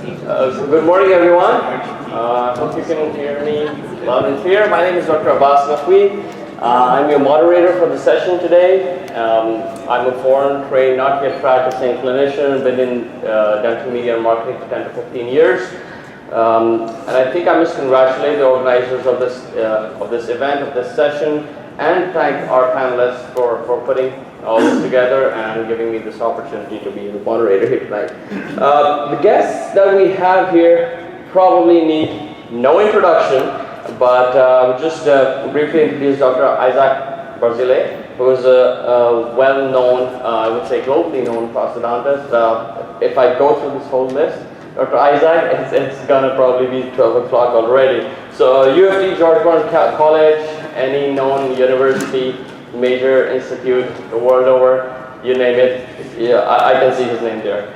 Good morning, everyone. Hope you can hear me loud and clear. My name is Dr. Abbas Naqvi. I'm your moderator for the session today. I'm a foreign trained, not yet practicing clinician, been in dental media and marketing for 10 to 15 years. And I think I must congratulate the organizers of this event, of this session, and thank our panelists for putting all this together and giving me this opportunity to be the moderator here tonight. The guests that we have here probably need no introduction, but just briefly introduce Dr. Izchak Barzilay, who is a well-known, I would say globally known prosthodontist. If I go through this whole list, Dr. Izchak, it's gonna probably be 12 o'clock already. So UFT, George Brown College, any known university, major institute, the world over, you name it, yeah, I can see his name there.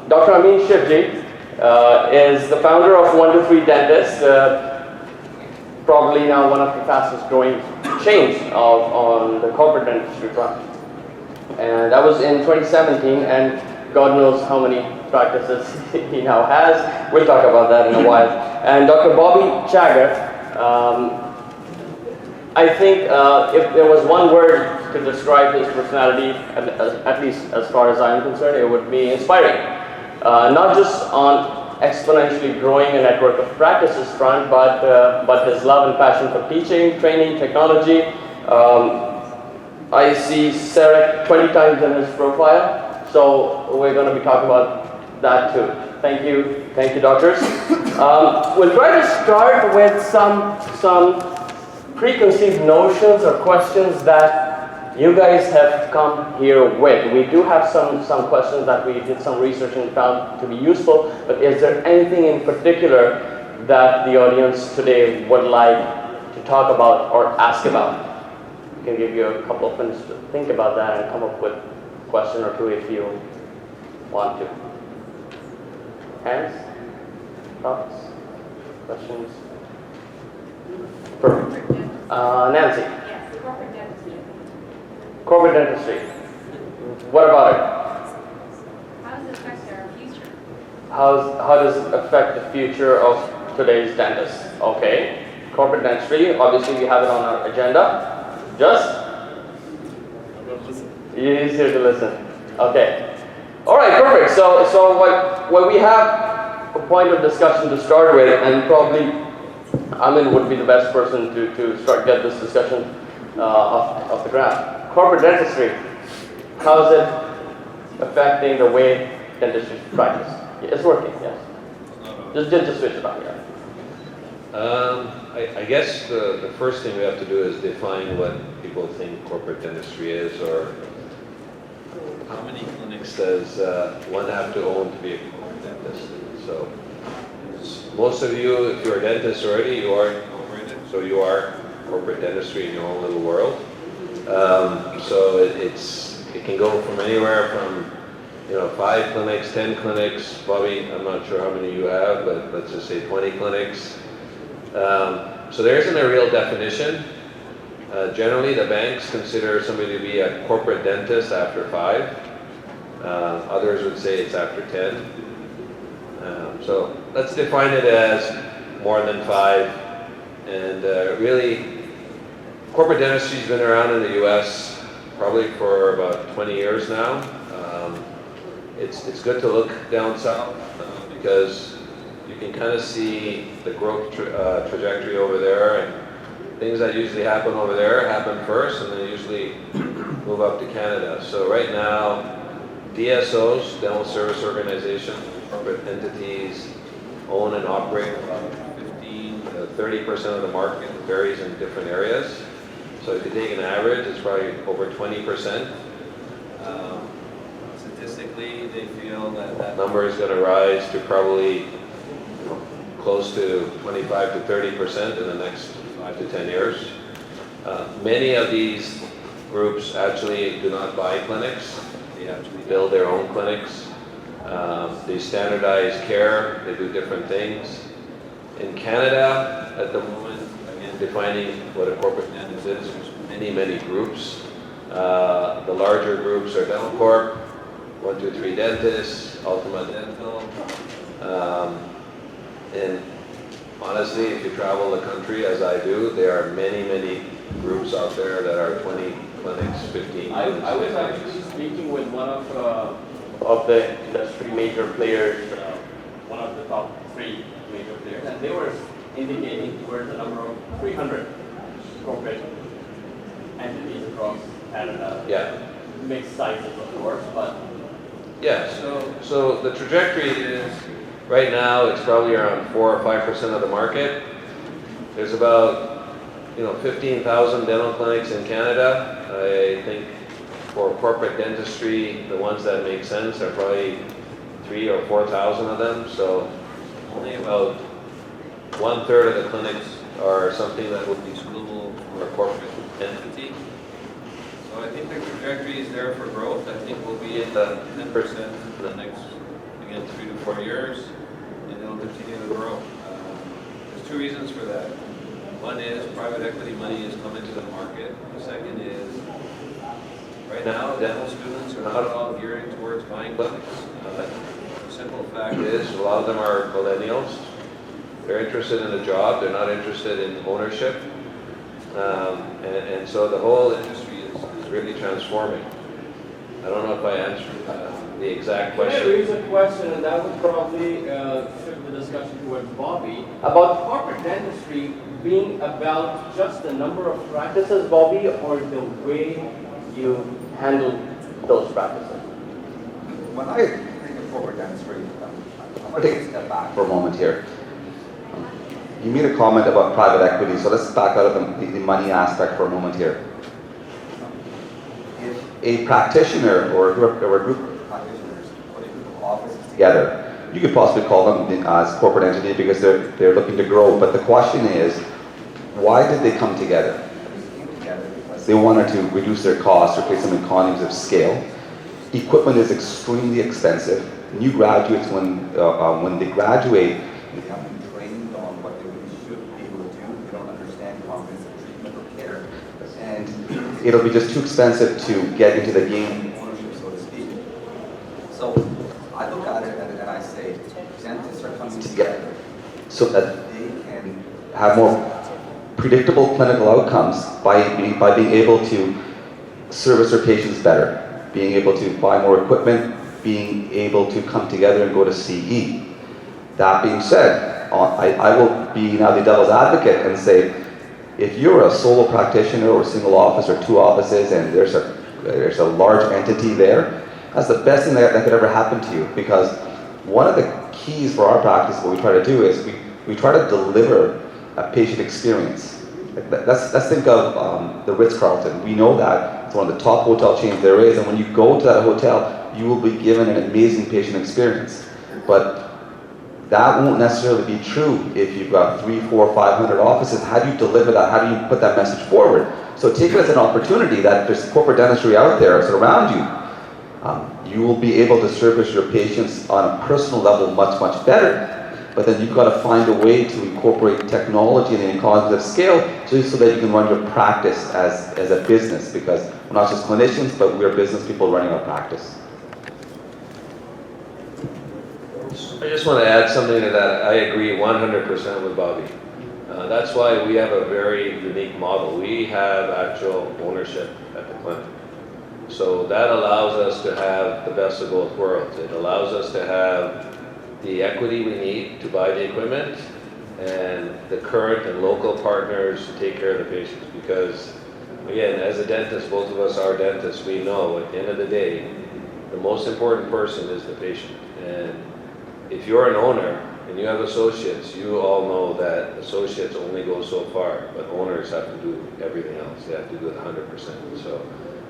Dr. Amin Shivji is the founder of 123 Dentist, probably now one of the fastest growing chains on the corporate dentistry front. And that was in 2017, and God knows how many practices he now has. We'll talk about that in a while. And Dr. Bobby Chagger, I think if there was one word to describe his personality, at least as far as I'm concerned, it would be inspiring. Not just on exponentially growing a network of practices front, but his love and passion for teaching, training, technology. I see CEREC 20 times in his profile, so we're going to be talking about that too. Thank you, doctors. We'll try to start with some preconceived notions or questions that you guys have come here with. We do have some questions that we did some research and found to be useful, but is there anything in particular that the audience today would like to talk about or ask about? I can give you a couple of minutes to think about that and come up with a question or two if you want to. Hands? Thoughts? Questions? Perfect. Nancy? Yes, corporate dentistry. Corporate dentistry. What about it? How does it affect our future? How does it affect the future of today's dentists? Okay. Corporate dentistry, obviously we have it on our agenda. Just? Easier to listen. Okay. Alright, perfect. So what we have a point of discussion to start with, and probably Amin would be the best person to get this discussion off the ground. Corporate dentistry, how is it affecting the way dentistry practice? It's working, yes. Just switch it on, yeah. I guess the first thing we have to do is define what people think corporate dentistry is, or how many clinics does one have to own to be a corporate dentist. So most of you, if you're a dentist already, you are incorporated, so you are corporate dentistry in your own little world. So it can go from anywhere from 5 clinics, 10 clinics. Bobby, I'm not sure how many you have, but let's just say 20 clinics. So there isn't a real definition. Generally, the banks consider somebody to be a corporate dentist after 5. Others would say it's after 10. So let's define it as more than 5. And really, corporate dentistry has been around in the US probably for about 20 years now. It's good to look down south because you can kind of see the growth trajectory over there, and things that usually happen over there happen first and then usually move up to Canada. So right now, DSOs, dental service organizations, corporate entities, own and operate about 15 to 30% of the market. It varies in different areas. So if you take an average, it's probably over 20%. Statistically, they feel that number is going to rise to probably close to 25 to 30% in the next 5 to 10 years. Many of these groups actually do not buy clinics. They actually build their own clinics. They standardize care, they do different things. In Canada, at the moment, again, defining what a corporate dentist is, there's many groups. The larger groups are Dental Corp, 123 Dentists, Ultima Dental, And honestly, if you travel the country as I do, there are many, many groups out there that are 20 clinics, 15 I clinics. was actually speaking with one of the industry major players, one of the top 3 major players, and they were indicating towards a number of 300 corporate entities across Canada. Yeah. Mixed sizes, of course, but Yeah, so the trajectory is, right now, it's probably around 4 or 5% of the market. There's about 15,000 dental clinics in Canada. I think for corporate dentistry, the ones that make sense are probably 3,000 or 4,000 of them. So only about 1/3 of the clinics are something that would be suitable for a corporate entity. So I think the trajectory is there for growth. I think we'll be at the 10% in the next, again, 3 to 4 years, and it'll continue to grow. There's 2 reasons for that. One is private equity money is coming to the market. The second is, right now, dental students are not all gearing towards buying clinics. The simple fact is, a lot of them are millennials. They're interested in a job. They're not interested in ownership. And so the whole industry is really transforming. I don't know if I answered the exact can I question. raise a question, and that would probably shift the discussion towards Bobby, about corporate dentistry being about just the number of practices, Bobby, or the way you handle those practices? When I think of corporate dentistry, I'm going to take a step back for a moment here. You made a comment about private equity, so let's back out of the money aspect for a moment here. If a practitioner or a group of practitioners put a group of offices together, you could possibly call them as corporate entity because they're looking to grow. But the question is, why did they come together? They came together because they wanted to reduce their costs or create some economies of scale. Equipment is extremely expensive. New graduates, when they graduate, they haven't been trained on what they really should be able to do. They don't understand comprehensive treatment or care. And it'll be just too expensive to get into the game of ownership, so to speak. So I look at it and I say, dentists are coming together so that they can have more predictable clinical outcomes by being able to service their patients better, being able to buy more equipment, being able to come together and go to CE. That being said, I will be now the devil's advocate and say, if you're a solo practitioner or a single office or 2 offices and there's a large entity there, that's the best thing that could ever happen to you, because one of the keys for our practice, what we try to do is we try to deliver a patient experience. Let's think of the Ritz-Carlton. We know that it's one of the top hotel chains there is, and when you go to that hotel, you will be given an amazing patient experience. But that won't necessarily be true if you've got 300, 400, 500 offices. How do you deliver that? How do you put that message forward? So take it as an opportunity that there's corporate dentistry out there around you. You will be able to service your patients on a personal level much, much better. But then you've got to find a way to incorporate technology and economies of scale so that you can run your practice as a business, because we're not just clinicians, but we're business people running our practice. I just want to add something to that. I agree 100% with Bobby. That's why we have a very unique model. We have actual ownership at the clinic. So that allows us to have the best of both worlds. It allows us to have the equity we need to buy the equipment and the current and local partners to take care of the patients. Because, again, as a dentist, both of us are dentists, we know at the end of the day, the most important person is the patient. And if you're an owner and you have associates, you all know that associates only go so far, but owners have to do everything else. They have to do it 100%. So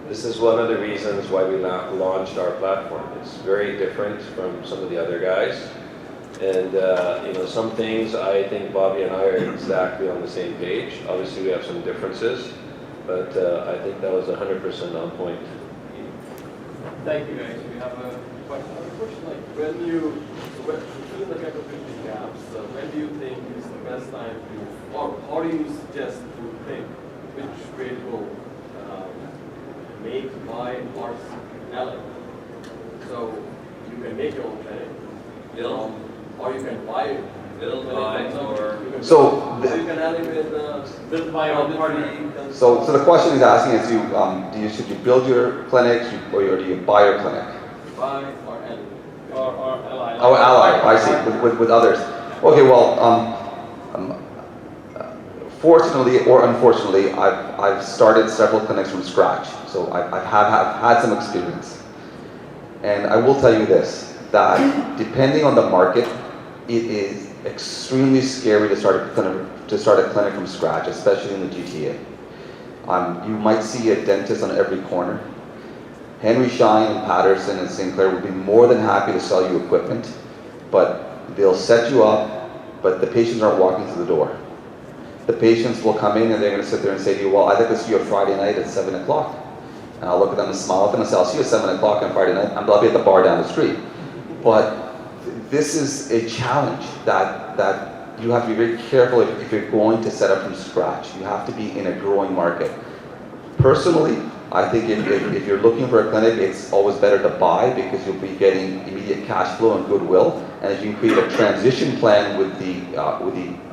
this is one of the reasons why we launched our platform. It's very different from some of the other guys. And some things I think Bobby and I are exactly on the same page. Obviously we have some differences, but I think that was 100% on point. Thank you, guys. We have a question. When you feel the capability gaps, when do you think is the best time to, or how do you suggest to think which way to go? Make, buy, or sell it. So you can make your own clinic from or you can buy it. Build by or So, You can have it with Built by or party. so the question is asking is, should you build your clinic or do you buy your clinic? buy or ally. Or ally. Oh, ally, I see, with others. Okay, well, fortunately or unfortunately, I've started several clinics from scratch, so I've had some experience. And I will tell you this, that depending on the market, it is extremely scary to start a clinic from scratch, especially in the GTA. You might see a dentist on every corner. Henry Schein and Patterson and St. Clair will be more than happy to sell you equipment, but they'll set you up, but the patients aren't walking through the door. The patients will come in and they're going to sit there and say to you, well, I'd like to see you Friday night at 7 o'clock. And I'll look at them and smile at them and say, I'll see you at 7 o'clock on Friday night. I'll be at the bar down the street. But this is a challenge that you have to be very careful if you're going to set up from scratch. You have to be in a growing market. Personally, I think if you're looking for a clinic, it's always better to buy because you'll be getting immediate cash flow and goodwill. And if you can create a transition plan with the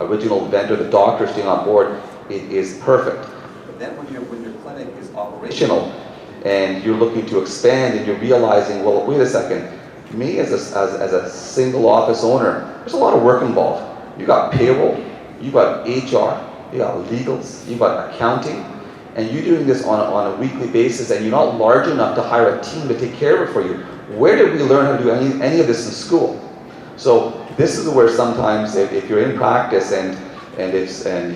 original vendor, the doctor staying on board, it is perfect. But then when your clinic is operational and you're looking to expand and you're realizing, well, wait a second, me as a single office owner, there's a lot of work involved. You got payroll, you got HR, you got legals, you got accounting, and you're doing this on a weekly basis, and you're not large enough to hire a team to take care of it for you. Where did we learn how to do any of this in school? So this is where sometimes if you're in practice and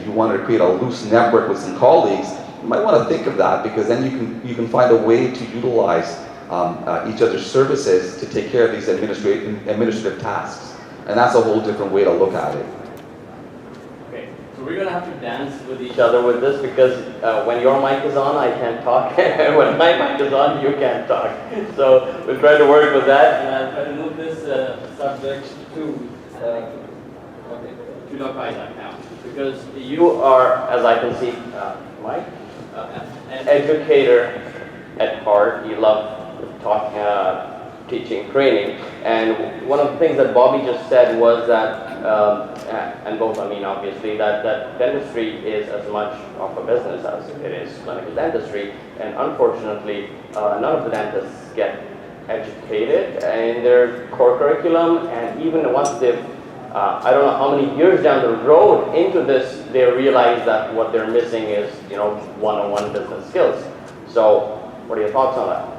you want to create a loose network with some colleagues, you might want to think of that, because then you can find a way to utilize each other's services to take care of these administrative tasks. And that's a whole different way to look at it. Okay, so we're gonna have to dance with each other with this, because when your mic is on, I can't talk. When my mic is on, you can't talk. So we'll try to work with that, and I'll try to move this subject to Dr. Izchak now, because you are, as I can see, Mike, an educator at heart. You love talking, teaching, training, and one of the things that Bobby just said was that, and both Amin obviously, that dentistry is as much of a business as it is clinical dentistry, and unfortunately, none of the dentists get educated in their core curriculum, and even once they've, I don't know how many years down the road into this, they realize that what they're missing is, one-on-one business skills. So, what are your thoughts on that?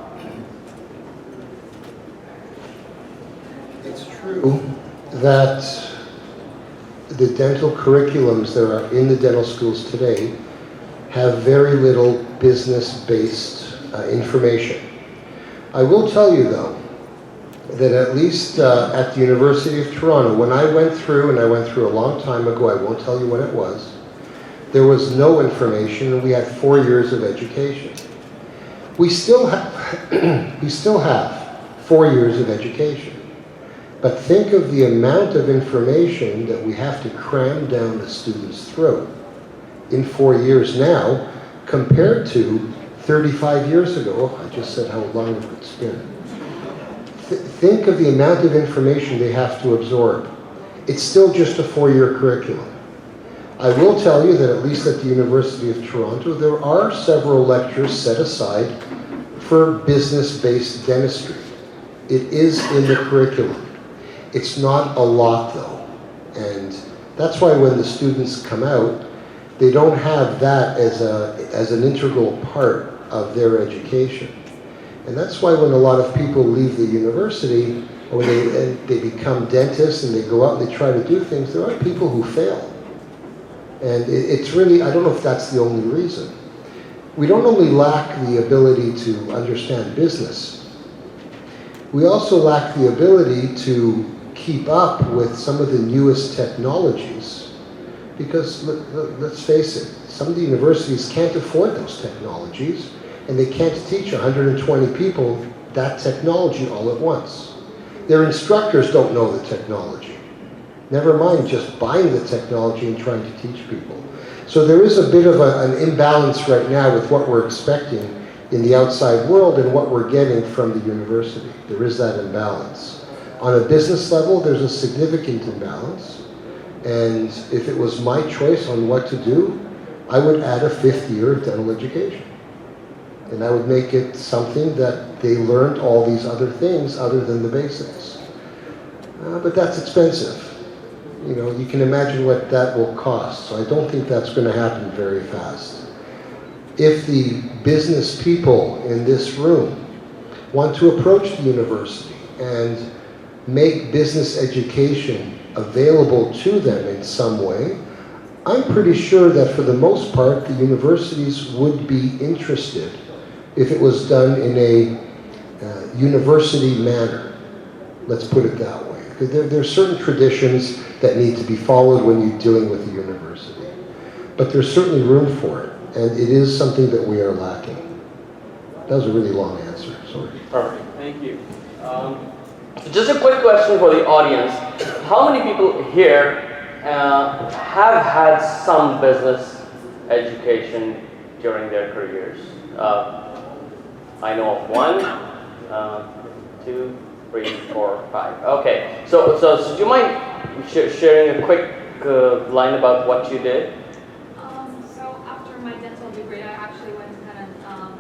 It's true that the dental curriculums that are in the dental schools today have very little business-based information. I will tell you, though, that at least at the University of Toronto, when I went through, and I went through a long time ago, I won't tell you when it was, there was no information, and we had 4 years of education. We still have 4 years of education. But think of the amount of information that we have to cram down the student's throat in 4 years now, compared to 35 years ago. I just said how long it's been. Think of the amount of information they have to absorb. It's still just a 4-year curriculum. I will tell you that at least at the University of Toronto, there are several lectures set aside for business-based dentistry. It is in the curriculum. It's not a lot, though, and that's why when the students come out, they don't have that as an integral part of their education. And that's why when a lot of people leave the university, or when they become dentists and they go out and they try to do things, there are people who fail. And it's really, I don't know if that's the only reason. We don't only lack the ability to understand business, we also lack the ability to keep up with some of the newest technologies, because let's face it, some of the universities can't afford those technologies, and they can't teach 120 people that technology all at once. Their instructors don't know the technology. Never mind just buying the technology and trying to teach people. So there is a bit of an imbalance right now with what we're expecting in the outside world and what we're getting from the university. There is that imbalance. On a business level, there's a significant imbalance. And if it was my choice on what to do, I would add a 5th year of dental education. And I would make it something that they learned all these other things other than the basics. But that's expensive. You know, you can imagine what that will cost. So I don't think that's going to happen very fast. If the business people in this room want to approach the university and make business education available to them in some way, I'm pretty sure that for the most part, the universities would be interested if it was done in a university manner. Let's put it that way. Because there are certain traditions that need to be followed when you're dealing with a university. But there's certainly room for it, and it is something that we are lacking. That was a really long answer, sorry. Perfect, thank you. Just a quick question for the audience. How many people here have had some business education during their careers? I know of 1, 2, 3, 4, 5. Okay, so do you mind sharing a quick line about what you did? So after my dental degree, I actually went and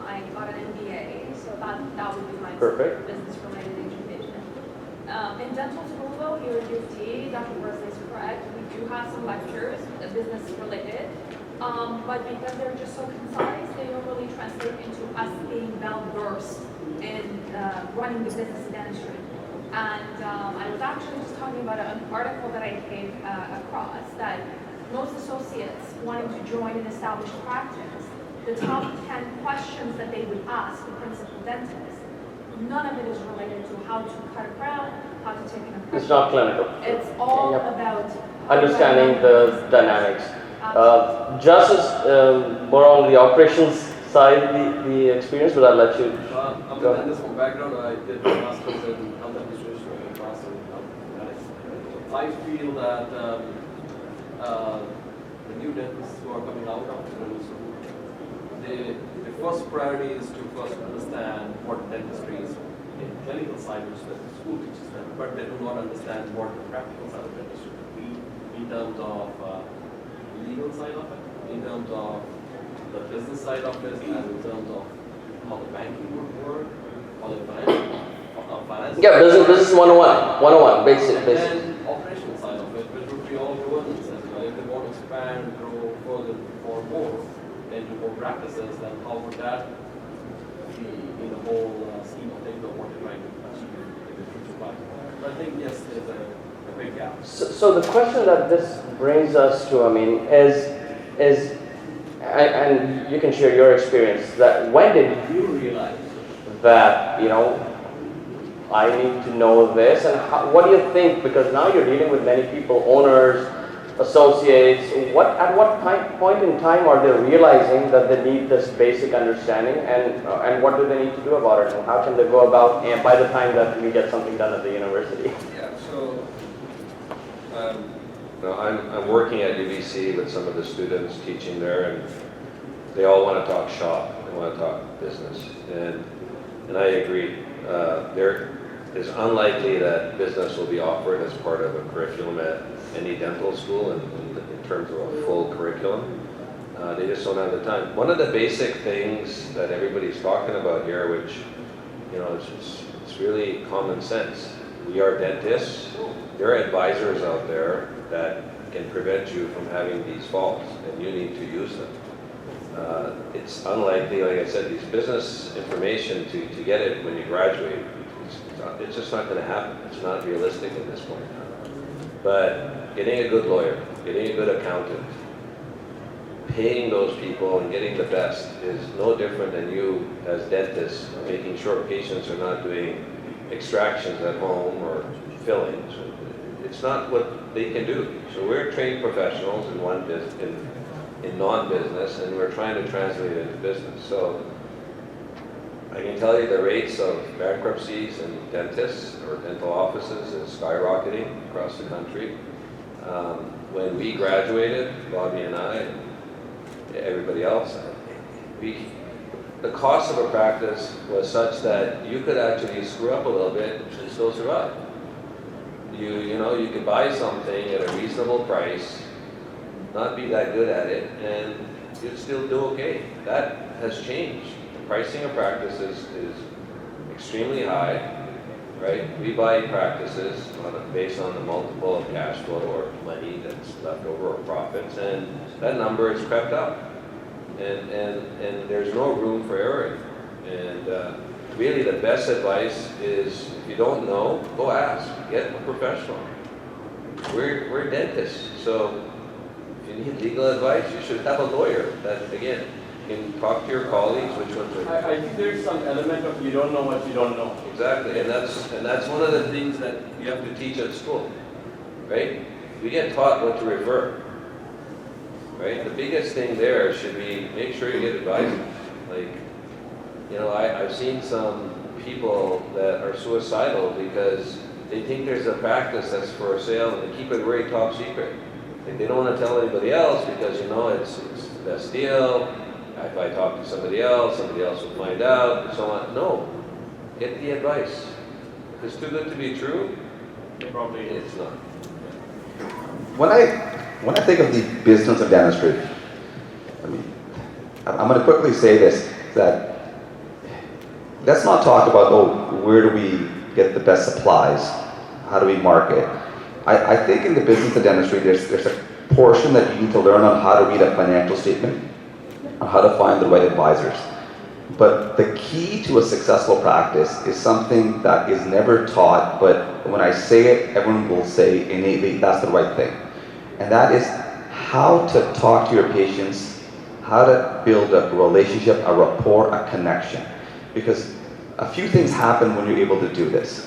I got an MBA. So that would be my Perfect. business-related education. In dental school, though, here at UT, Dr. Barzilay is correct. We do have some lectures, business-related. But because they're just so concise, they don't really translate into us being well-versed in running the business in dentistry. And I was actually just talking about an article that I came across that most associates wanting to join an established practice, the top 10 questions that they would ask the principal dentist, none of it is related to how to cut a crown, how to take an impression. It's not clinical. It's all about Understanding the dynamics. Justice, more on the operations side, the experience, but I'll let you I'm go a ahead. dentist from background. I did my master's in health administration in Boston. I feel that the new dentists who are coming out of dental school, the first priority is to first understand what dentistry is in clinical side, which the school teaches them, but they do not understand what the practical side of dentistry would be in terms of legal side of it, in terms of the business side of it, and in terms of how the banking would work, how the finance. Yeah, business 101, basic. And then operational side of it, which would be all governance as well. If they want to expand, grow further or more into more practices, then how would that be in the whole scheme of things of what you're trying to achieve in the future life? But I think yes, there's a big gap. So the question that this brings us to, I mean, is and you can share your experience, that when did You realize that, you know, I need to know this, and what do you think, because now you're dealing with many people, owners, associates, at what point in time are they realizing that they need this basic understanding, and what do they need to do about it, and how can they go about, and by the time that we get something done at the university? yeah, so No, I'm working at UBC with some of the students teaching there, and they all want to talk shop, they want to talk business, and I agree. There is unlikely that business will be offered as part of a curriculum at any dental school in terms of a full curriculum. They just don't have the time. One of the basic things that everybody's talking about here, which, you know, it's really common sense. We are dentists. There are advisors out there that can prevent you from having these faults, and you need to use them. It's unlikely, like I said, these business information to get it when you graduate, it's just not going to happen. It's not realistic at this point. But getting a good lawyer, getting a good accountant, paying those people and getting the best is no different than you as dentists making sure patients are not doing extractions at home or fillings. It's not what they can do. So we're trained professionals in non-business, and we're trying to translate it into business. So I can tell you the rates of bankruptcies in dentists or dental offices is skyrocketing across the country. When we graduated, Bobby and I, and everybody else, the cost of a practice was such that you could actually screw up a little bit and still survive. you know, you could buy something at a reasonable price, not be that good at it, and you'd still do okay. That has changed. The pricing of practices is extremely high, right? We buy practices based on the multiple of cash flow or money that's left over or profits, and that number has crept up. And there's no room for error. And really the best advice is, if you don't know, go ask, get a professional. We're dentists, so if you need legal advice, you should have a lawyer that, again, can talk to your colleagues, which ones are... I think there's some element of you don't know what you don't know. Exactly, and that's one of the things that you have to teach at school, right? We get taught what to refer, right? The biggest thing there should be make sure you get advice. Like, you know, I've seen some people that are suicidal because they think there's a practice that's for sale and they keep it very top secret. Like, they don't want to tell anybody else because, you know, it's the best deal. If I talk to somebody else will find out, and so on. No, get the advice. If it's too good to be true, Probably it's not. When I think of the business of dentistry, I mean, I'm going to quickly say this, that let's not talk about, oh, where do we get the best supplies? How do we market? I think in the business of dentistry, there's a portion that you need to learn on how to read a financial statement, on how to find the right advisors. But the key to a successful practice is something that is never taught, but when I say it, everyone will say innately, that's the right thing. And that is how to talk to your patients, how to build a relationship, a rapport, a connection. Because a few things happen when you're able to do this.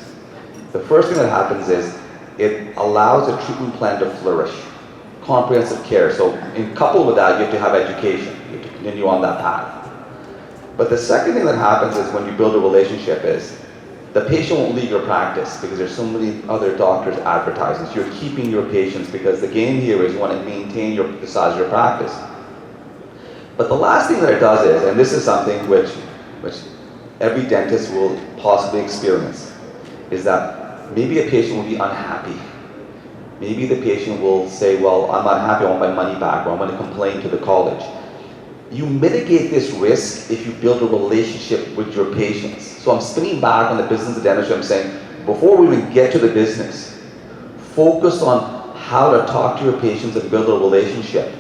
The first thing that happens is it allows a treatment plan to flourish. Comprehensive care. So in coupled with that, you have to have education. You have to continue on that path. But the second thing that happens is when you build a relationship is the patient won't leave your practice because there's so many other doctors advertising. So you're keeping your patients because the game here is you want to maintain the size of your practice. But the last thing that it does is, and this is something which every dentist will possibly experience, is that maybe a patient will be unhappy. Maybe the patient will say, well, I'm unhappy, I want my money back, or I'm going to complain to the college. You mitigate this risk if you build a relationship with your patients. So I'm spinning back on the business of dentistry. I'm saying, before we even get to the business, focus on how to talk to your patients and build a relationship.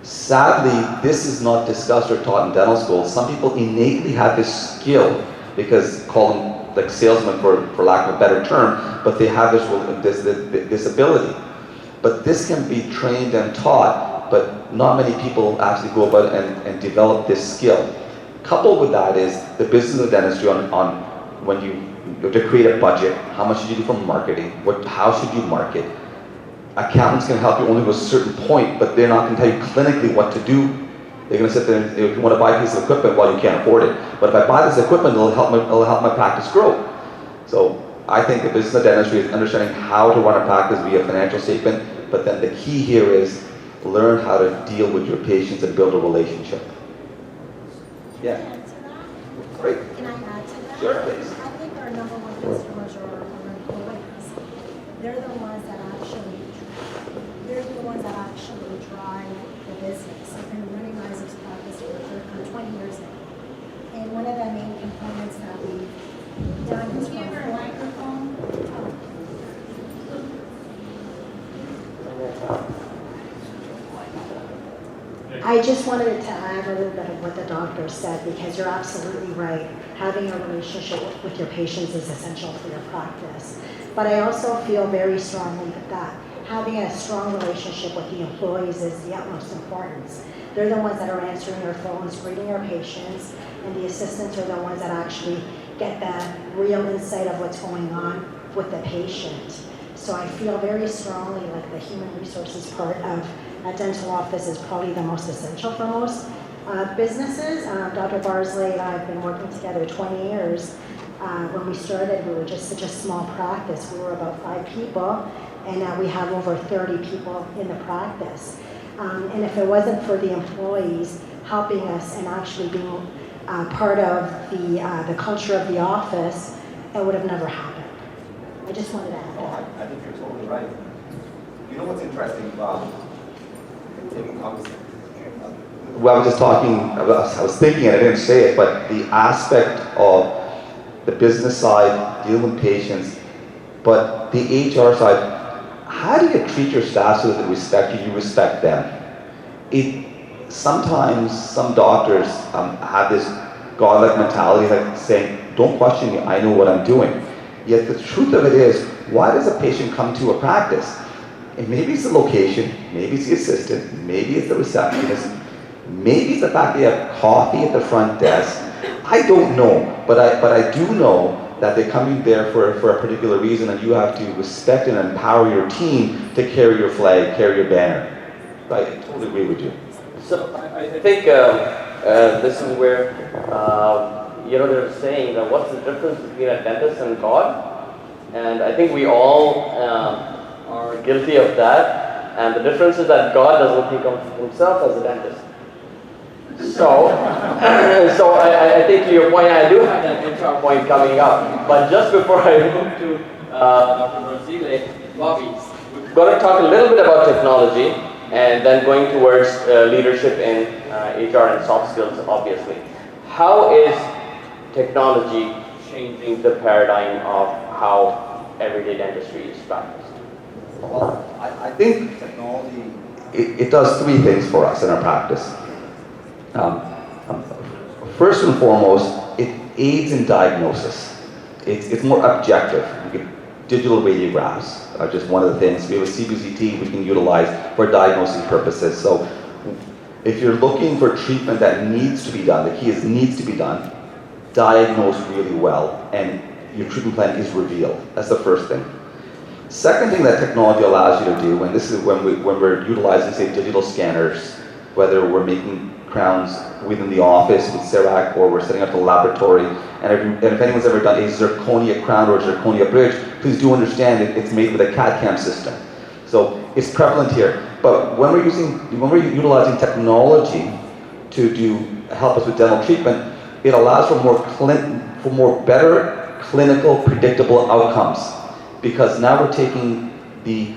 Sadly, this is not discussed or taught in dental school. Some people innately have this skill, because call them like salesmen for lack of a better term, but they have this ability. But this can be trained and taught, but not many people actually go about and develop this skill. Coupled with that is the business of dentistry on when you have to create a budget, how much should you do for marketing, how should you market. Accountants can help you only to a certain point, but they're not going to tell you clinically what to do. They're going to sit there and if you want to buy a piece of equipment, well, you can't afford it. But if I buy this equipment, it'll help my practice grow. So I think the business of dentistry is understanding how to run a practice via financial statement, but then the key here is learn how to deal with your patients and build a relationship. Yeah. Can I add to that? Great. Can I add to that? Sure, please. I think our number one customers are our employees. They're the ones that actually drive the business. I've been running Isaac's practice for 20 years now. And one of the main components that we've done is from a microphone. I just wanted to add a little bit of what the doctor said, because you're absolutely right. Having a relationship with your patients is essential for your practice. But I also feel very strongly that having a strong relationship with the employees is the utmost importance. They're the ones that are answering your phones, greeting your patients, and the assistants are the ones that actually get the real insight of what's going on with the patient. So I feel very strongly like the human resources part of a dental office is probably the most essential for most businesses. Dr. Barzilay and I have been working together 20 years. When we started, we were just such a small practice. We were about 5 people, and now we have over 30 people in the practice. And if it wasn't for the employees helping us and actually being part of the culture of the office, it would have never happened. I just wanted to add that. I think you're totally right. You know what's interesting? Well, I was just talking, I was thinking and I didn't say it, but the aspect of the business side, dealing with patients, but the HR side, how do you treat your staff so that they respect you respect them? Sometimes some doctors have this godlike mentality, like saying, don't question me, I know what I'm doing. Yet the truth of it is, why does a patient come to a practice? And maybe it's the location, maybe it's the assistant, maybe it's the receptionist, maybe it's the fact that you have coffee at the front desk. I don't know, but I do know that they're coming there for a particular reason, and you have to respect and empower your team to carry your flag, carry your banner. Right? I totally agree with you. So I think this is where, they're saying that what's the difference between a dentist and God? And I think we all are guilty of that. And the difference is that God doesn't think of himself as a dentist. So I think to your point, I do have that HR point coming up. But just before I move to Dr. Barzilay, we're going to talk a little bit about technology and then going towards leadership in HR and soft skills, obviously. How is technology changing the paradigm of how everyday dentistry is practiced? Well, I think technology, it does three things for us in our practice. First and foremost, it aids in diagnosis. It's more objective. Digital radiographs are just one of the things. We have a CBCT we can utilize for diagnosing purposes. So if you're looking for treatment that needs to be done, the key is needs to be done, diagnose really well, and your treatment plan is revealed. That's the first thing. Second thing that technology allows you to do, and this is when we're utilizing, say, digital scanners, whether we're making crowns within the office with CEREC or we're setting up a laboratory, and if anyone's ever done a zirconia crown or a zirconia bridge, please do understand it's made with a CAD/CAM system. So it's prevalent here. But when we're utilizing technology to help us with dental treatment, it allows for more better clinical predictable outcomes, because now we're taking the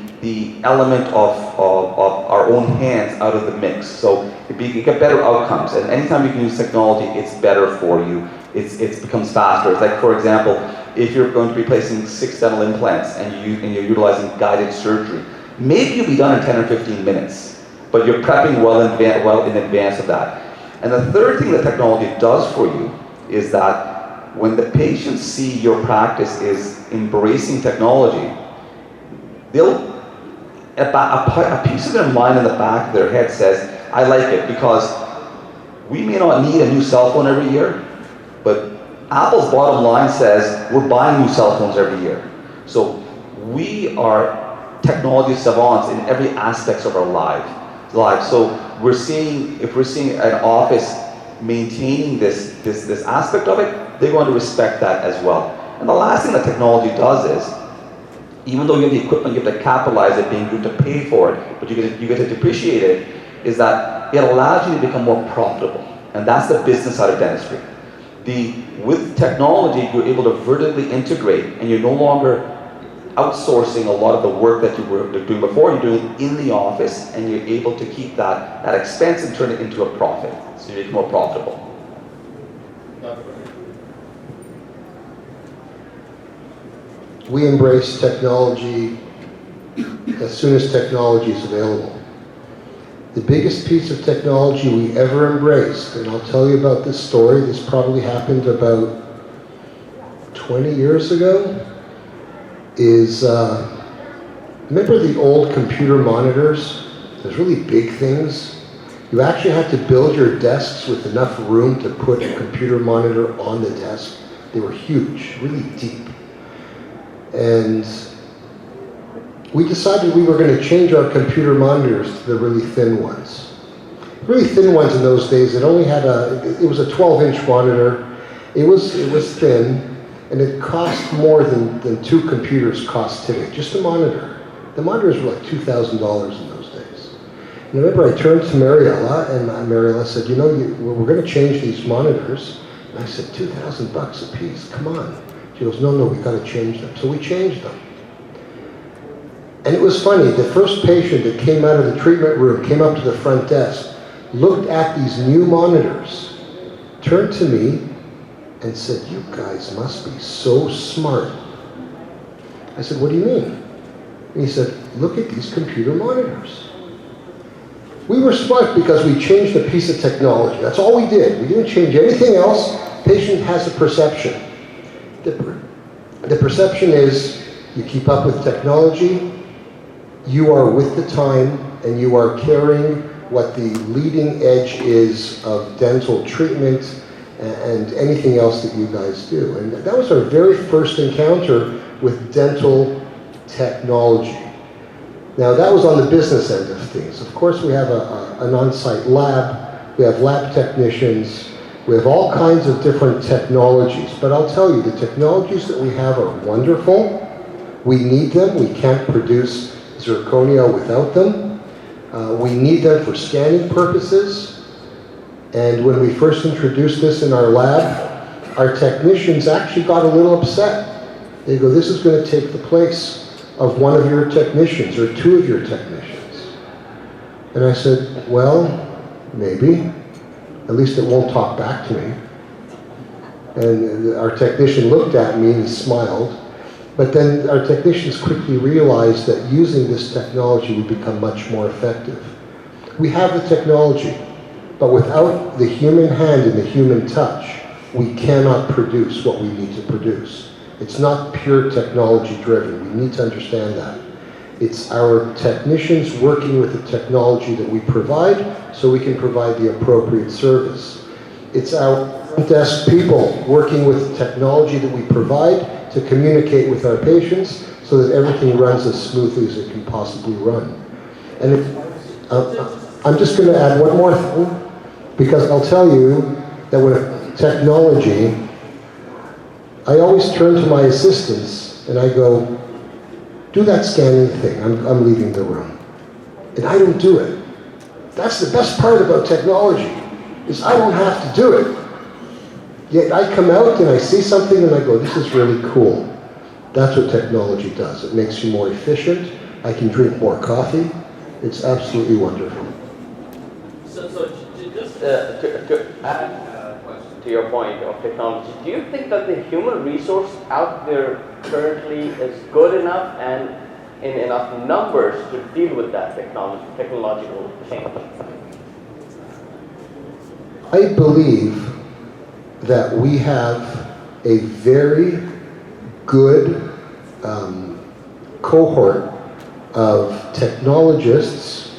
element of our own hands out of the mix. So you get better outcomes, and anytime you can use technology, it's better for you. It becomes faster. It's like, for example, if you're going to be placing 6 dental implants and you're utilizing guided surgery, maybe you'll be done in 10 or 15 minutes, but you're prepping well in advance of that. And the third thing that technology does for you is that when the patients see your practice is embracing technology, a piece of their mind in the back of their head says, I like it, because we may not need a new cell phone every year, but Apple's bottom line says we're buying new cell phones every year. So we are technology savants in every aspect of our lives. So if we're seeing an office maintaining this aspect of it, they're going to respect that as well. And the last thing that technology does is, even though you have the equipment, you have to capitalize it, being good to pay for it, but you get to depreciate it, is that it allows you to become more profitable. And that's the business side of dentistry. With technology, you're able to vertically integrate, and you're no longer outsourcing a lot of the work that you were doing before. You're doing it in the office, and you're able to keep that expense and turn it into a profit. So you become more profitable. We embrace technology as soon as technology is available. The biggest piece of technology we ever embraced, and I'll tell you about this story, this probably happened about 20 years ago, is, remember the old computer monitors? Those really big things? You actually had to build your desks with enough room to put a computer monitor on the desk. They were huge, really deep. And we decided we were going to change our computer monitors to the really thin ones. Really thin ones in those days, it only had it was a 12-inch monitor. It was thin, and it cost more than 2 computers cost today, just a monitor. The monitors were like $2,000 in those days. And I remember I turned to Mariella, and Mariella said, we're going to change these monitors. And I said, $2,000 a piece, come on. She goes, no, we've got to change them. So we changed them. And it was funny, the first patient that came out of the treatment room, came up to the front desk, looked at these new monitors, turned to me and said, "You guys must be so smart." I said, "What do you mean?" And he said, "Look at these computer monitors." We were smart because we changed a piece of technology. That's all we did. We didn't change anything else. Patient has a perception. The perception is you keep up with technology, you are with the time, and you are carrying what the leading edge is of dental treatment and anything else that you guys do. And that was our very first encounter with dental technology. Now that was on the business end of things. Of course we have an on-site lab, we have lab technicians, we have all kinds of different technologies. But I'll tell you, the technologies that we have are wonderful. We need them. We can't produce zirconia without them. We need them for scanning purposes. And when we first introduced this in our lab, our technicians actually got a little upset. They go, "This is going to take the place of one of your technicians or two of your technicians." And I said, "Well, maybe. At least it won't talk back to me." And our technician looked at me and smiled. But then our technicians quickly realized that using this technology would become much more effective. We have the technology, but without the human hand and the human touch, we cannot produce what we need to produce. It's not pure technology driven. We need to understand that. It's our technicians working with the technology that we provide so we can provide the appropriate service. It's our front desk people working with the technology that we provide to communicate with our patients so that everything runs as smoothly as it can possibly run. And I'm just going to add one more thing, because I'll tell you that with technology, I always turn to my assistants and I go, "Do that scanning thing, I'm leaving the room." And I don't do it. That's the best part about technology, is I don't have to do it. Yet I come out and I see something and I go, "This is really cool." That's what technology does. It makes you more efficient. I can drink more coffee. It's absolutely wonderful. So just to add to your point of technology, do you think that the human resource out there currently is good enough and in enough numbers to deal with that technological change? I believe that we have a very good cohort of technologists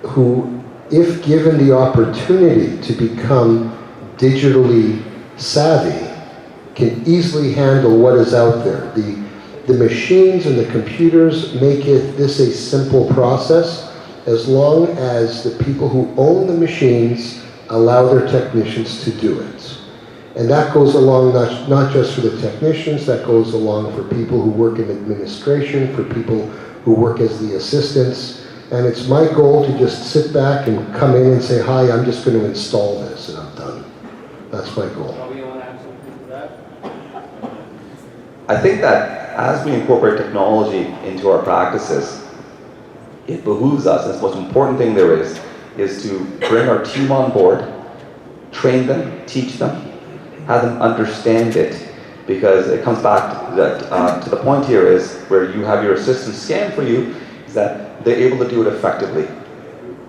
who, if given the opportunity to become digitally savvy, can easily handle what is out there. The machines and the computers make this a simple process, as long as the people who own the machines allow their technicians to do it. And that goes along not just for the technicians, that goes along for people who work in administration, for people who work as the assistants. And it's my goal to just sit back and come in and say, "Hi, I'm just going to install this," and I'm done. That's my goal. You want to add something to that? I think that as we incorporate technology into our practices, it behooves us, and the most important thing there is to bring our team on board, train them, teach them, have them understand it, because it comes back to the point here is where you have your assistant scan for you, is that they're able to do it effectively.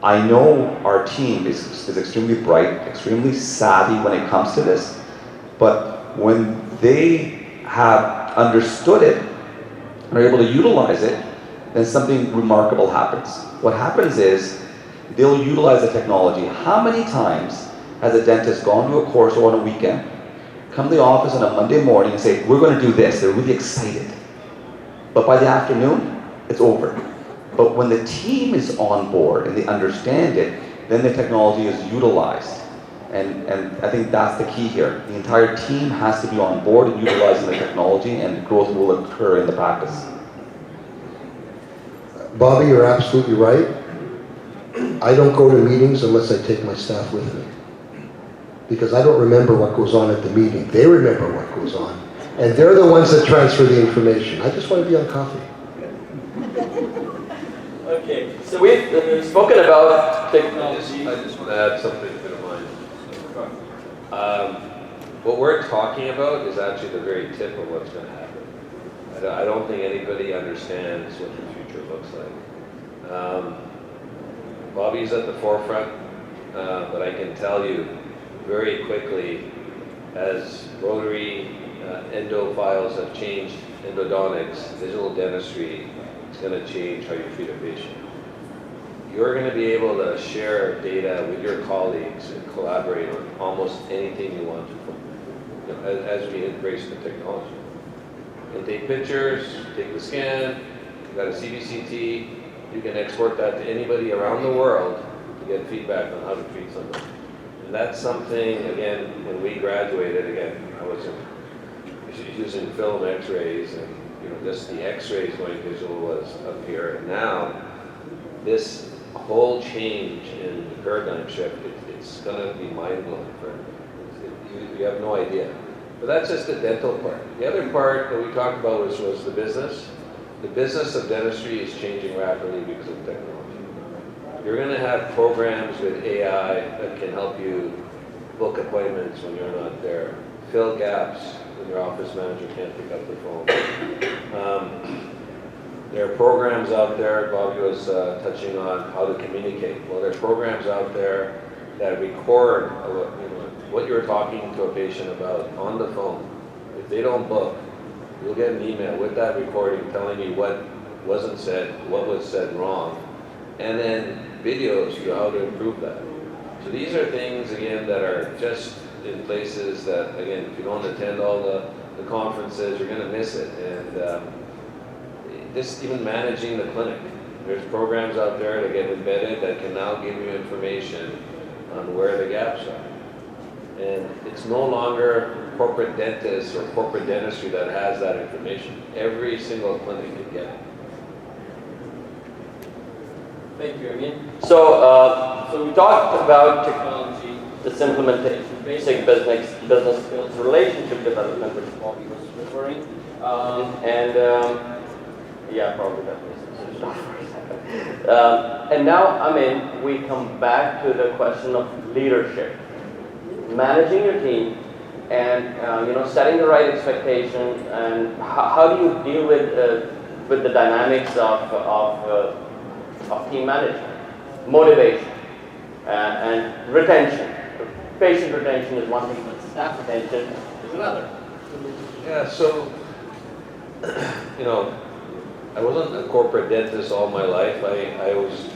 I know our team is extremely bright, extremely savvy when it comes to this, but when they have understood it and are able to utilize it, then something remarkable happens. What happens is they'll utilize the technology. How many times has a dentist gone to a course or on a weekend, come to the office on a Monday morning and say, "We're going to do this." They're really excited. But by the afternoon, it's over. But when the team is on board and they understand it, then the technology is utilized. And I think that's the key here. The entire team has to be on board and utilizing the technology, and growth will occur in the practice. Bobby, you're absolutely right. I don't go to meetings unless I take my staff with me, because I don't remember what goes on at the meeting. They remember what goes on, and they're the ones that transfer the information. I just want to be on coffee. Okay, so we've spoken about I technology. just want to add something if you don't mind. What we're talking about is actually the very tip of what's going to happen. I don't think anybody understands what the future looks like. Bobby's at the forefront, but I can tell you very quickly, as rotary endo files have changed endodontics, digital dentistry is going to change how you treat a patient. You're going to be able to share data with your colleagues and collaborate on almost anything you want to, as we embrace the technology. You can take pictures, take the scan, you've got a CBCT, you can export that to anybody around the world to get feedback on how to treat somebody. And that's something, again, when we graduated, again, I wasn't using film x-rays and just the x-rays going digital was up here. And now, this whole change in the paradigm shift, it's going to be mind-blowing for you have no idea. But that's just the dental part. The other part that we talked about was the business. The business of dentistry is changing rapidly because of technology. You're going to have programs with AI that can help you book appointments when you're not there, fill gaps when your office manager can't pick up the phone. There are programs out there, Bobby was touching on how to communicate. Well, there's programs out there that record what you're talking to a patient about on the phone. If they don't book, you'll get an email with that recording telling you what wasn't said, what was said wrong, and then videos to how to improve that. So these are things, again, that are just in places that, again, if you don't attend all the conferences, you're going to miss it. And just even managing the clinic. There's programs out there that get embedded that can now give you information on where the gaps are. And it's no longer corporate dentists or corporate dentistry that has that information. Every single clinic can get it. Thank you, Amin. So we talked about technology, its implementation, basic business skills, relationship development, which Bobby was referring, yeah, probably that was stop for a second. And now, Amin, we come back to the question of leadership, managing your team, and setting the right expectations, and how do you deal with the dynamics of team management, motivation, and retention. Patient retention is one thing, but staff retention is another. Yeah, so, I wasn't a corporate dentist all my life. I was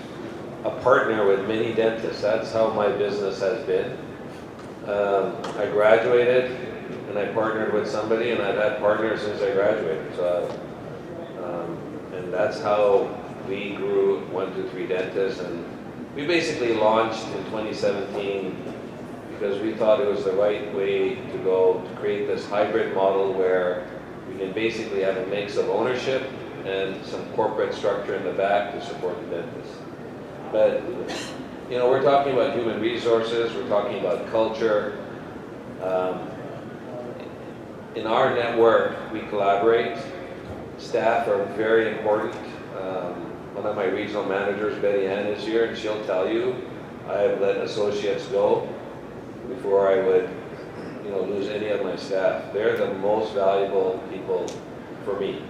a partner with many dentists. That's how my business has been. I graduated and I partnered with somebody, and I've had partners since I graduated. So, and that's how we grew 123 Dentists, and we basically launched in 2017 because we thought it was the right way to go to create this hybrid model where we can basically have a mix of ownership and some corporate structure in the back to support the dentists. But we're talking about human resources, we're talking about culture. In our network, we collaborate. Staff are very important. One of my regional managers, Betty Ann, is here, and she'll tell you I have let associates go before I would lose any of my staff. They're the most valuable people for me.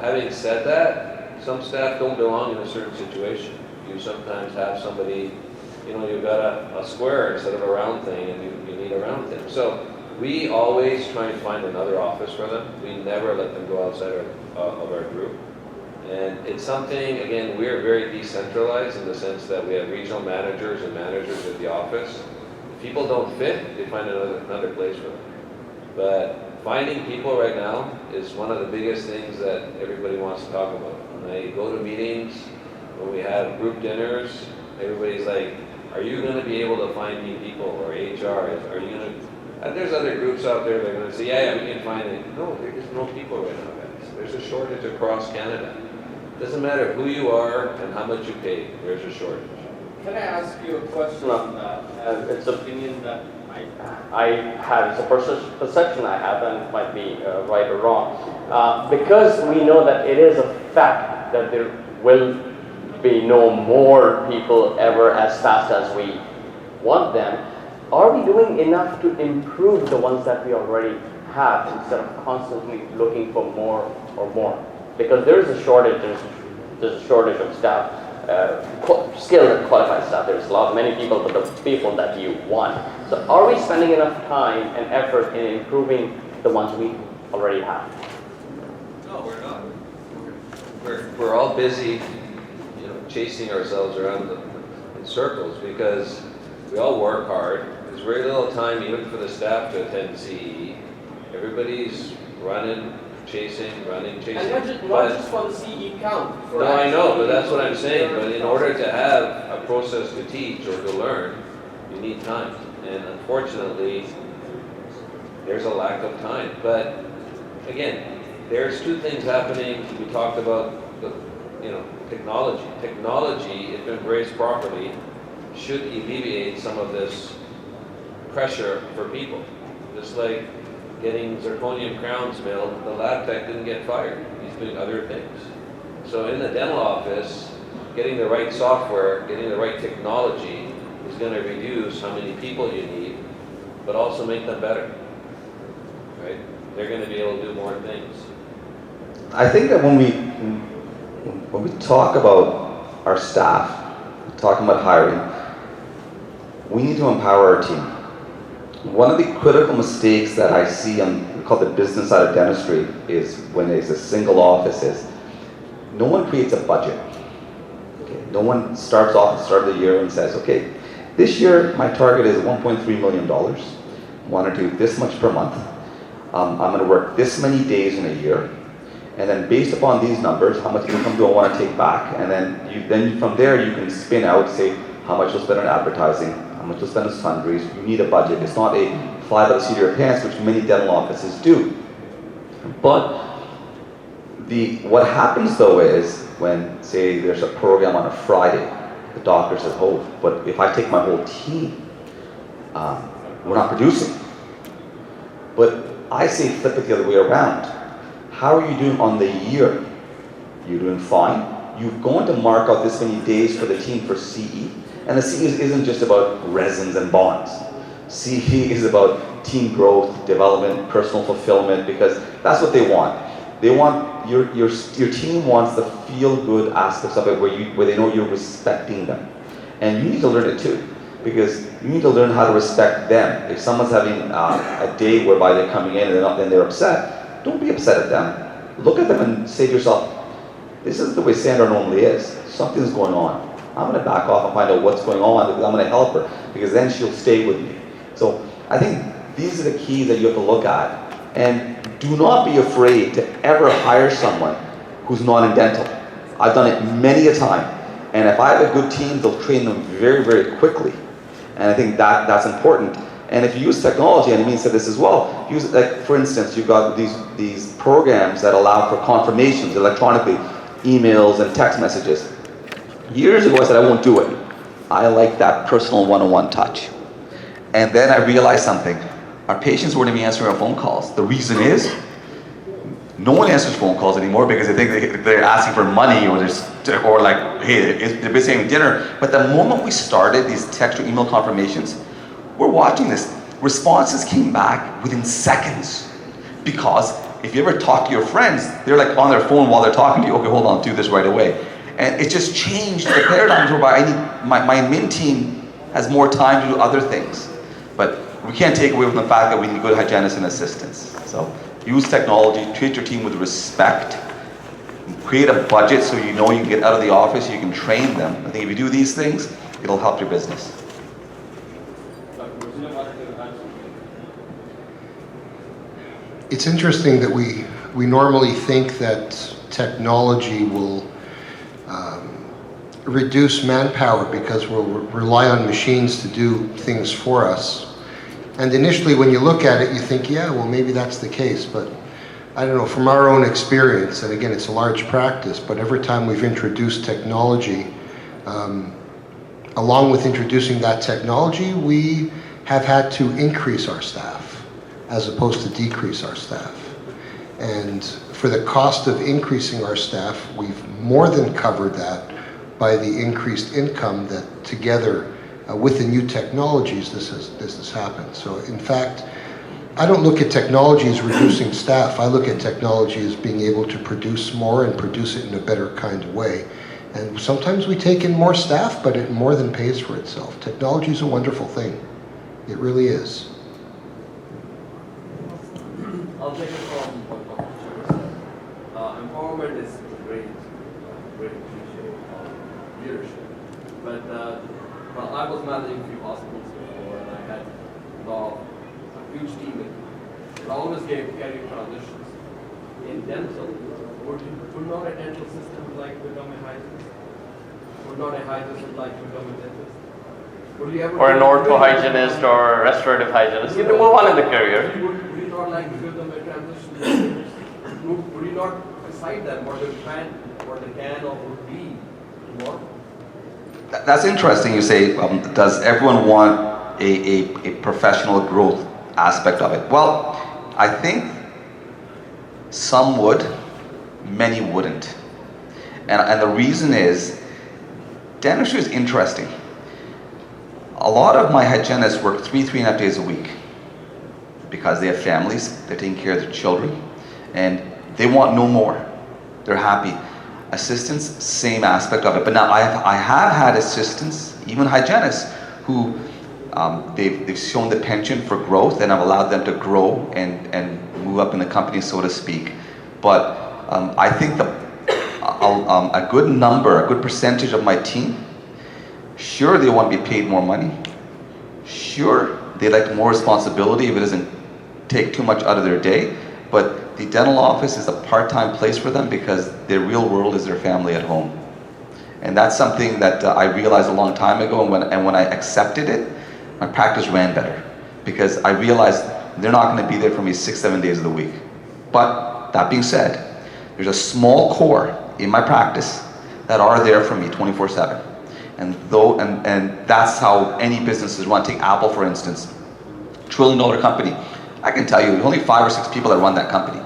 Having said that, some staff don't belong in a certain situation. You sometimes have somebody, you've got a square instead of a round thing, and you need a round thing. So we always try and find another office for them. We never let them go outside of our group. And it's something, again, we're very decentralized in the sense that we have regional managers and managers at the office. If people don't fit, they find another place for them. But finding people right now is one of the biggest things that everybody wants to talk about. When I go to meetings, when we have group dinners, everybody's like, are you going to be able to find me people, or HR? Are you going to? And there's other groups out there that are going to say, yeah, we can find it. No, there's no people right now, guys. There's a shortage across Canada. It doesn't matter who you are and how much you pay, there's a shortage. Can I ask you a question on that? It's an opinion that I have, it's a perception I have, and it might be right or wrong. Because we know that it is a fact that there will be no more people ever as fast as we want them, are we doing enough to improve the ones that we already have instead of constantly looking for more or more? Because there is a shortage, there's a shortage of staff, skilled and qualified staff. There's many people, but the people that you want. So are we spending enough time and effort in improving the ones we already have? No, we're not. We're all busy, chasing ourselves around in circles because we all work hard. There's very little time even for the staff to attend CE. Everybody's running, chasing. And not just for the CE count. No, I know, but that's what I'm saying. But in order to have a process to teach or to learn, you need time. And unfortunately, there's a lack of time. But again, there's two things happening. We talked about technology. Technology, if embraced properly, should alleviate some of this pressure for people. Just like getting zirconium crowns milled, the lab tech didn't get fired. He's doing other things. So in the dental office, getting the right software, getting the right technology is going to reduce how many people you need, but also make them better. Right? They're going to be able to do more things. I think that when we talk about our staff, talking about hiring, we need to empower our team. One of the critical mistakes that I see on, we call the business side of dentistry, is when there's a single office, is no one creates a budget. Okay? No one starts off at the start of the year and says, okay, this year my target is $1.3 million. I want to do this much per month. I'm going to work this many days in a year. And then based upon these numbers, how much income do I want to take back? And then from there you can spin out, say, how much you'll spend on advertising, how much you'll spend on sundries. You need a budget. It's not a fly by the seat of your pants, which many dental offices do. But what happens though is when, say, there's a program on a Friday, the doctor says, oh, but if I take my whole team, we're not producing. But I say flip it the other way around. How are you doing on the year? You're doing fine. You're going to mark out this many days for the team for CE. And the CE isn't just about resins and bonds. CE is about team growth, development, personal fulfillment, because that's what they want. They want, your team wants the feel-good aspects of it where they know you're respecting them. And you need to learn it too, because you need to learn how to respect them. If someone's having a day whereby they're coming in and they're upset, don't be upset at them. Look at them and say to yourself, this is the way Sandra normally is. Something's going on. I'm going to back off and find out what's going on because I'm going to help her, because then she'll stay with me. So I think these are the keys that you have to look at. And do not be afraid to ever hire someone who's not in dental. I've done it many a time. And if I have a good team, they'll train them very, very quickly. And I think that's important. And if you use technology, and Amin said this as well, use, like, for instance, you've got these programs that allow for confirmations electronically, emails and text messages. Years ago I said I won't do it. I like that personal one-on-one touch. And then I realized something. Our patients weren't even answering our phone calls. The reason is, no one answers phone calls anymore because they think they're asking for money or like, hey, they're busy having dinner. But the moment we started these text or email confirmations, we're watching this. Responses came back within seconds. Because if you ever talk to your friends, they're like on their phone while they're talking to you. Okay, hold on, do this right away. And it just changed the paradigms whereby I need, my admin team has more time to do other things. But we can't take away from the fact that we need good hygienists and assistants. So use technology, treat your team with respect, create a budget so you know you can get out of the office, you can train them. I think if you do these things, it'll help your business. It's interesting that we normally think that technology will reduce manpower because we'll rely on machines to do things for us. And initially when you look at it, you think, yeah, well, maybe that's the case. But I don't know, from our own experience, and again, it's a large practice, but every time we've introduced technology, along with introducing that technology, we have had to increase our staff as opposed to decrease our staff. And for the cost of increasing our staff, we've more than covered that by the increased income that together with the new technologies this has happened. So in fact, I don't look at technology as reducing staff. I look at technology as being able to produce more and produce it in a better kind of way. And sometimes we take in more staff, but it more than pays for itself. Technology is a wonderful thing. It really is. I'll take it from what Dr. Chagger said. Empowerment is great cliche of leadership. But well, I was managing a few hospitals before, and I had a huge team with me. But I always gave career transitions. In dental, would not a dental assistant like to become a hygienist? Would not a hygienist like to become a dentist? Would you ever Or an ortho-hygienist or a restorative hygienist. You can move on in the career. Would you not like to give them a transition? Would you not decide them what they can or would be tomorrow? That's interesting. You say, does everyone want a professional growth aspect of it? Well, I think some would, many wouldn't. And the reason is, dentistry is interesting. A lot of my hygienists work 3.5 days a week because they have families, they're taking care of their children, and they want no more. They're happy. Assistants, same aspect of it. But now I have had assistants, even hygienists, who they've shown the penchant for growth, and I've allowed them to grow and move up in the company, so to speak. But I think a good number, a good percentage of my team, sure, they want to be paid more money. Sure, they like more responsibility if it doesn't take too much out of their day. But the dental office is a part-time place for them because their real world is their family at home. And that's something that I realized a long time ago, and when I accepted it, my practice ran better. Because I realized they're not going to be there for me 6-7 days of the week. But that being said, there's a small core in my practice that are there for me 24/7. And that's how any business is run. Take Apple, for instance, $1 trillion company. I can tell you, there's only 5 or 6 people that run that company.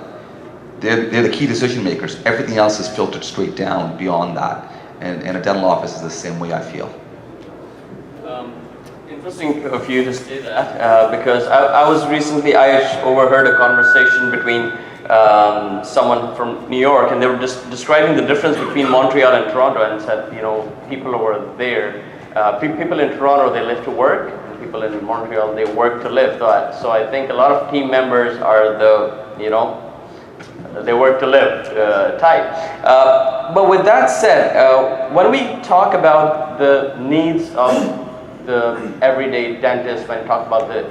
They're the key decision makers. Everything else is filtered straight down beyond that. And a dental office is the same way, I feel. Interesting of you to say that because I overheard a conversation between someone from New York, and they were just describing the difference between Montreal and Toronto, and said, people over there, people in Toronto, they live to work, and people in Montreal, they work to live. So I think a lot of team members are they work to live type. But with that said, when we talk about the needs of the everyday dentist, when we talk about the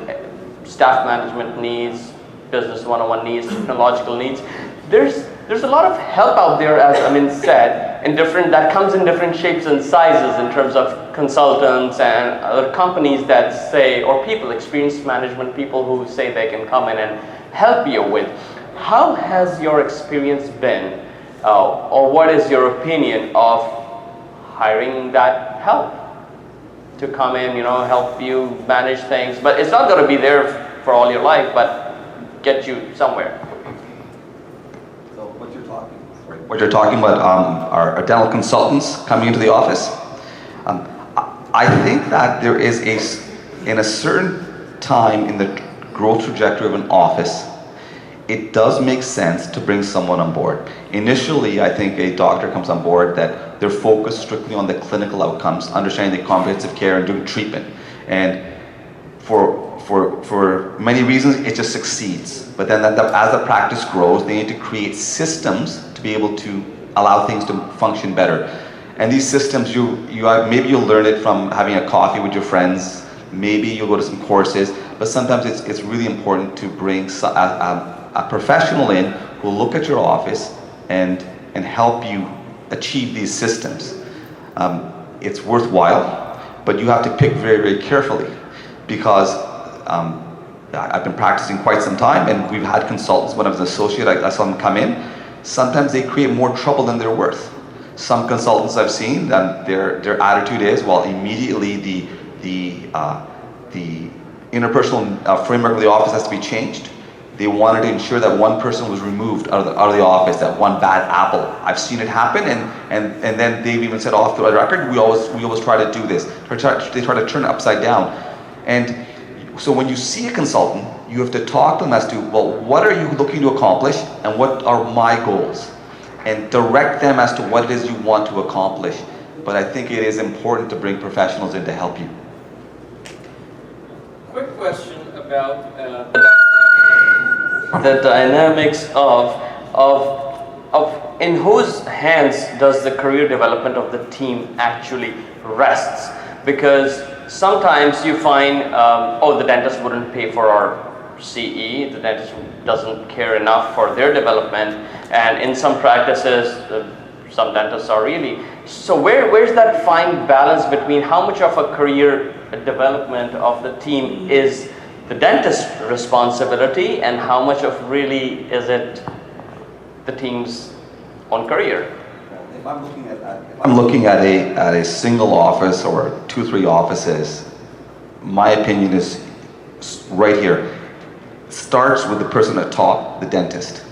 staff management needs, business one-on-one needs, technological needs, there's a lot of help out there, as Amin said, that comes in different shapes and sizes in terms of consultants and other companies that say, or people, experienced management people who say they can come in and help you with. How has your experience been, or what is your opinion of hiring that help to come in, help you manage things? But it's not going to be there for all your life, but get you somewhere. So what you're talking about are dental consultants coming into the office. I think that there is in a certain time in the growth trajectory of an office, it does make sense to bring someone on board. Initially, I think a doctor comes on board that they're focused strictly on the clinical outcomes, understanding the comprehensive care and doing treatment. And for many reasons, it just succeeds. But then as the practice grows, they need to create systems to be able to allow things to function better. And these systems, maybe you'll learn it from having a coffee with your friends, maybe you'll go to some courses, but sometimes it's really important to bring a professional in who will look at your office and help you achieve these systems. It's worthwhile, but you have to pick very, very carefully, because I've been practicing quite some time, and we've had consultants. When I was an associate, I saw them come in. Sometimes they create more trouble than they're worth. Some consultants I've seen, their attitude is, well, immediately the interpersonal framework of the office has to be changed. They wanted to ensure that one person was removed out of the office, that one bad apple. I've seen it happen, and then they've even said off the record, we always try to do this. They try to turn it upside down. And so when you see a consultant, you have to talk to them as to, well, what are you looking to accomplish, and what are my goals? And direct them as to what it is you want to accomplish. But I think it is important to bring professionals in to help you. Quick question about the dynamics of in whose hands does the career development of the team actually rests? Because sometimes you find, the dentist wouldn't pay for our CE, the dentist doesn't care enough for their development, and in some practices, some dentists are really. So where's that fine balance between how much of a career development of the team is the dentist's responsibility and how much of really is it the team's own career? If I'm looking at a single office or 2-3 offices, my opinion is right here. It starts with the person at top, the dentist.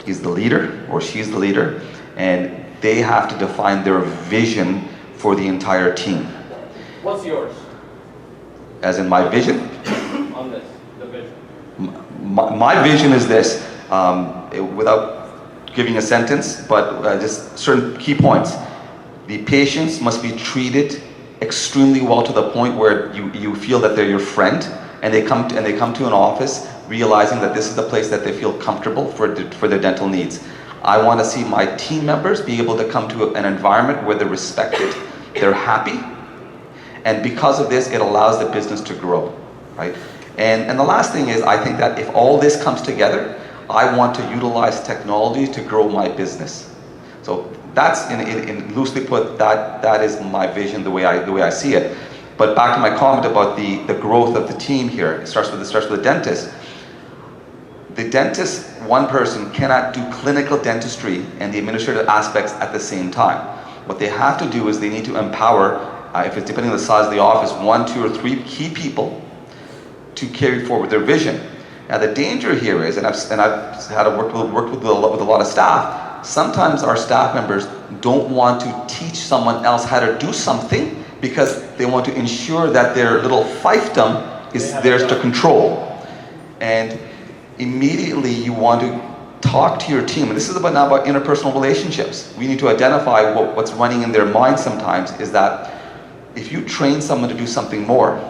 He's the leader or she's the leader, and they have to define their vision for the entire team. What's yours As in my vision? on this, the vision? My vision is this, without giving a sentence, but just certain key points. The patients must be treated extremely well to the point where you feel that they're your friend, and they come to an office realizing that this is the place that they feel comfortable for their dental needs. I want to see my team members be able to come to an environment where they're respected, they're happy, and because of this, it allows the business to grow, right? And the last thing is, I think that if all this comes together, I want to utilize technology to grow my business. So that's, in loosely put, that is my vision, the way I see it. But back to my comment about the growth of the team here, it starts with the dentist. The dentist, one person, cannot do clinical dentistry and the administrative aspects at the same time. What they have to do is they need to empower, if it's depending on the size of the office, 1, 2, or 3 key people to carry forward their vision. Now the danger here is, and I've had to work with a lot of staff, sometimes our staff members don't want to teach someone else how to do something because they want to ensure that their little fiefdom is theirs to control. And immediately you want to talk to your team, and this is now about interpersonal relationships. We need to identify what's running in their mind sometimes is that if you train someone to do something more,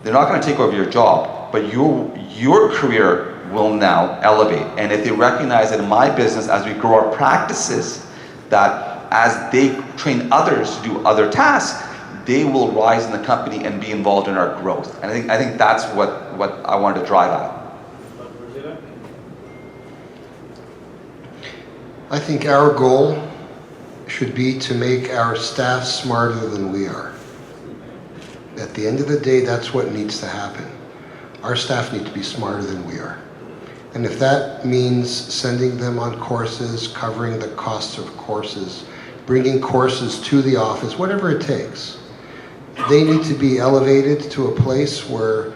they're not going to take over your job, but your career will now elevate. And if they recognize that in my business, as we grow our practices, that as they train others to do other tasks, they will rise in the company and be involved in our growth. And I think that's what I wanted to drive at. I think our goal should be to make our staff smarter than we are. At the end of the day, that's what needs to happen. Our staff need to be smarter than we are. And if that means sending them on courses, covering the costs of courses, bringing courses to the office, whatever it takes, they need to be elevated to a place where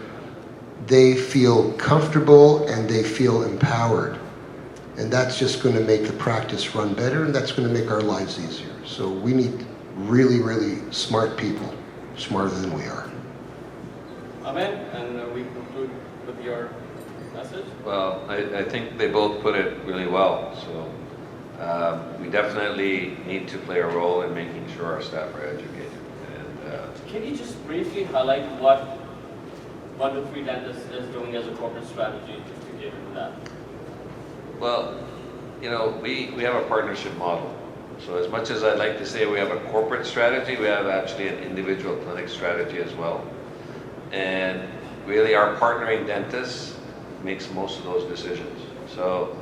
they feel comfortable and they feel empowered. And that's just going to make the practice run better, and that's going to make our lives easier. So we need really, really smart people, smarter than we are. Amin, and we conclude with your message. Well, I think they both put it really well. So we definitely need to play a role in making sure our staff are educated. And can you just briefly highlight what 1-3 Dentist is doing as a corporate strategy to cater to that? well, you know, we have a partnership model. So as much as I'd like to say we have a corporate strategy, we have actually an individual clinic strategy as well. And really our partnering dentist makes most of those decisions. So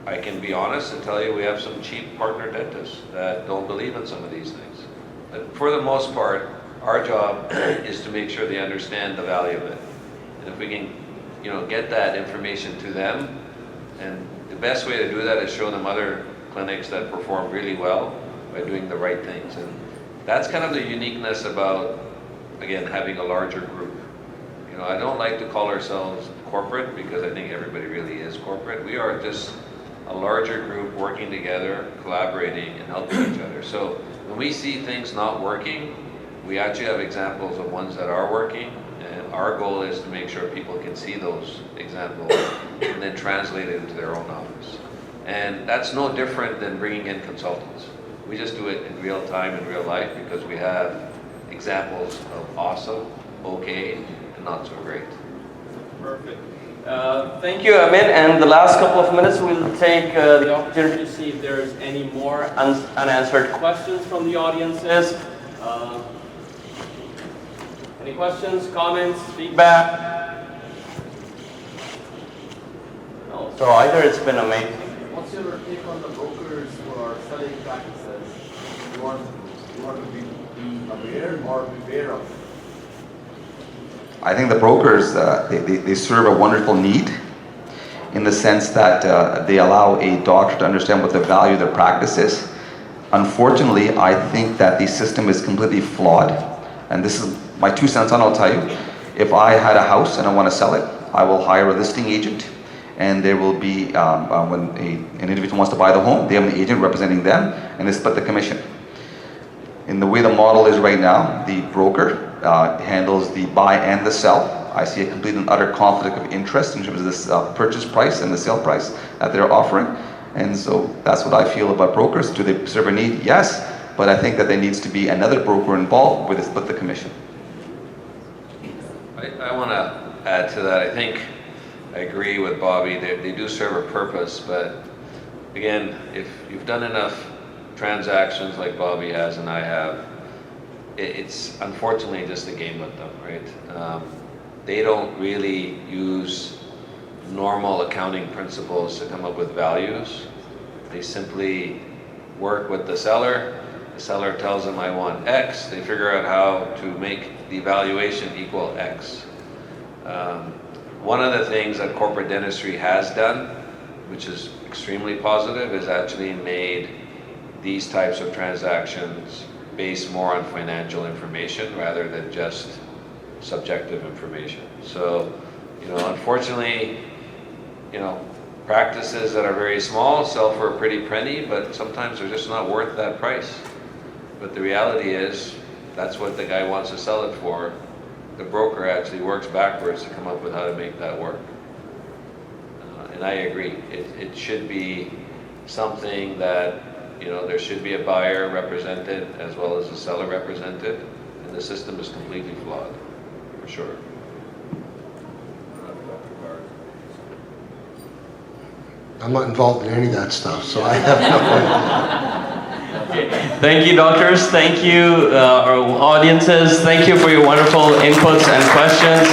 I can be honest and tell you we have some cheap partner dentists that don't believe in some of these things. But for the most part, our job is to make sure they understand the value of it. And if we can, you know, get that information to them, and the best way to do that is show them other clinics that perform really well by doing the right things. And that's kind of the uniqueness about, again, having a larger group. You know, I don't like to call ourselves corporate, because I think everybody really is corporate. We are just a larger group working together, collaborating, and helping each other. So when we see things not working, we actually have examples of ones that are working, and our goal is to make sure people can see those examples and then translate it into their own office. And that's no different than bringing in consultants. We just do it in real time, in real life, because we have examples of awesome, okay, and not so great. Perfect. Thank you, Amin. And the last couple of minutes, we'll take the opportunity to see if there's any more unanswered questions from the audiences. Any questions, comments, feedback? No. So either it's been amazing. What's your take on the brokers who are selling practices? You want to be aware or beware of? I think the brokers, they serve a wonderful need in the sense that they allow a doctor to understand what the value of their practice is. Unfortunately, I think that the system is completely flawed. And this is my 2 cents on it, I'll tell you. If I had a house and I want to sell it, I will hire a listing agent. And there will be, when an individual wants to buy the home, they have an agent representing them, and they split the commission. In the way the model is right now, the broker handles the buy and the sell. I see a complete and utter conflict of interest in terms of this purchase price and the sale price that they're offering. And so that's what I feel about brokers. Do they serve a need? Yes, but I think that there needs to be another broker involved where they split the commission. I want to add to that. I think I agree with Bobby. They do serve a purpose, but again, if you've done enough transactions like Bobby has and I have, it's unfortunately just a game with them, right? They don't really use normal accounting principles to come up with values. They simply work with the seller. The seller tells them, I want X. They figure out how to make the valuation equal X. One of the things that corporate dentistry has done, which is extremely positive, is actually made these types of transactions based more on financial information rather than just subjective information. So, unfortunately, practices that are very small sell for a pretty penny, but sometimes they're just not worth that price. But the reality is, that's what the guy wants to sell it for. The broker actually works backwards to come up with how to make that work. And I agree. It should be something that, there should be a buyer represented as well as a seller represented. And the system is completely flawed, for sure. I'm not involved in any of that stuff, so I have no idea. Thank you, doctors. Thank you, our audiences. Thank you for your wonderful inputs and questions.